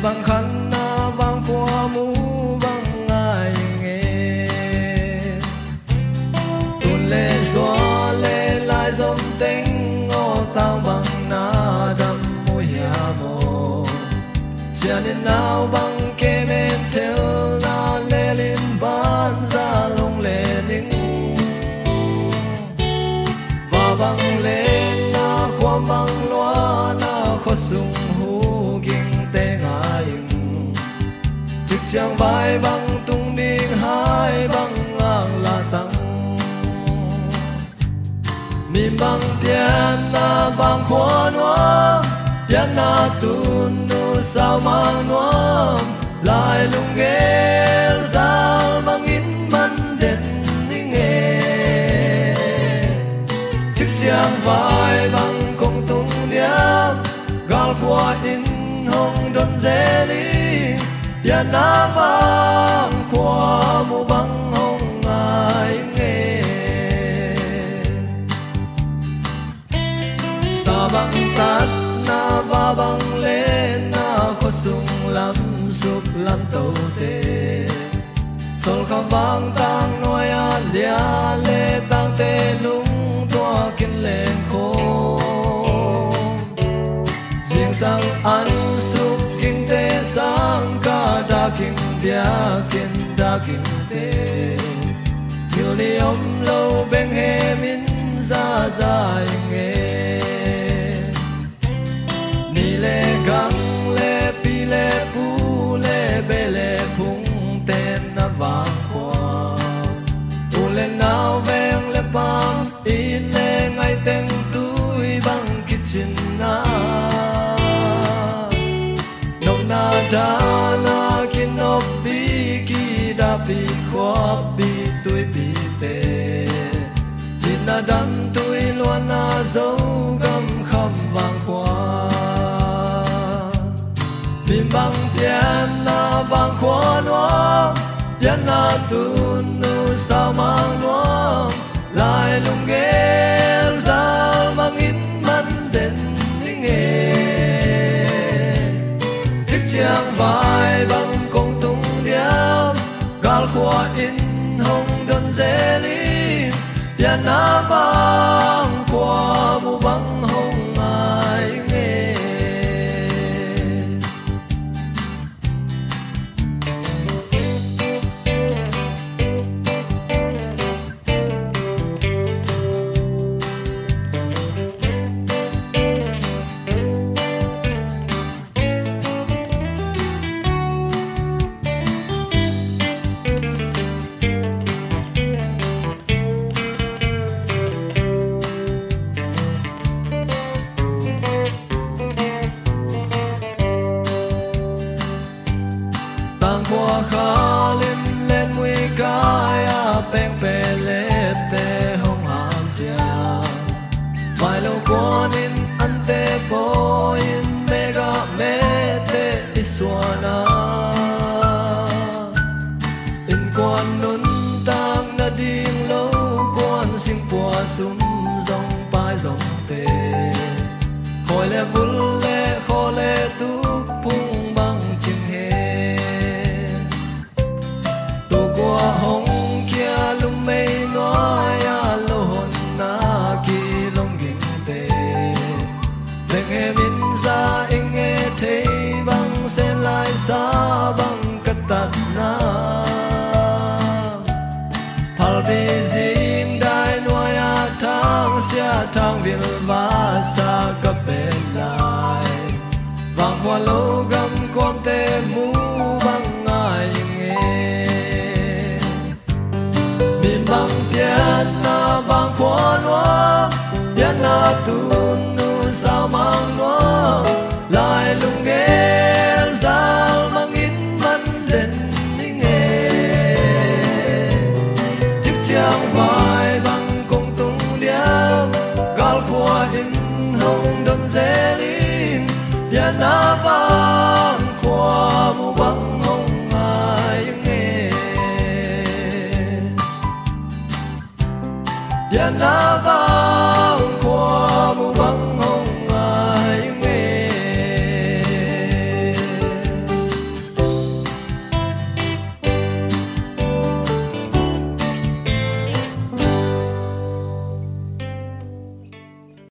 bằng khăn vang qua mũ bằng ai nghe tuôn lệ gió lệ lại dòng tiếng ngô tao bằng na đâm môi hà mồ xia nên nào bằng kê men theo na lệ lên ban ra lông lệ nín và bằng lên na khoan bằng loa na khó sung chẳng vai bằng tung điên hai bằng ngang là tăng niềm bằng piano vang khoan hoa piano tun nu sao mang hoa lại lung nghe sao bằng in man đến nghe chiếc chẳng vai bằng công tung điệp gal khoa in hồng đơn dễ lý ya na vang qua mu băng hồng ai nghe sa băng tát na va băng lên na khó sung lắm sụp lắm tàu tê sol kham vang tang noi a lia lê tang tê lung toa kinh lên khô riêng sang ăn sụp kinh tê sang đa kinh bia kinh đa kinh tê nhiều li om lâu bên hè min ra dài nghe ni lê gang lê pi lê pu lê bê lê phung tên na vang qua u lên nào ven lê bam in lê ngay tên túi bằng kitchen na nông na đa na kinop bi ki da bi khop bi tui bi te tin na đam tui loan na dấu gam kham vang khoa tin bang pian na vang khoa noa pian na tun nu sao mang noa lại lung nghe ra mang in man đến nghe chiếc chiang vai bằng công tung điệp gal khoa in hồng đơn dễ lý piano vang khoa mu băng hồng ai nghe qua khá lên lên mui cái beng bè lép tê hông hàm chia vài lâu qua nên ăn tê bò in mega mê tê isuana in quan nôn tang na điên lâu quan sinh qua sum dòng bài dòng tê khỏi lẽ vun lẽ khó lẽ tu phung bằng chừng hè hồng kia lung Palbi zin dai noya thang sia thang vil va sa ka belai vang kwa lo gam kom te mu bang ai nghe bim bang pian na vang kwa no pian na tu nu sao mang no lai lung nghe sao mang in man den nghe chiếc chiang vai bang công tung điam gal khua in hồng đâm dễ lim pian na vang khua mu bang hồng ai nghe pian na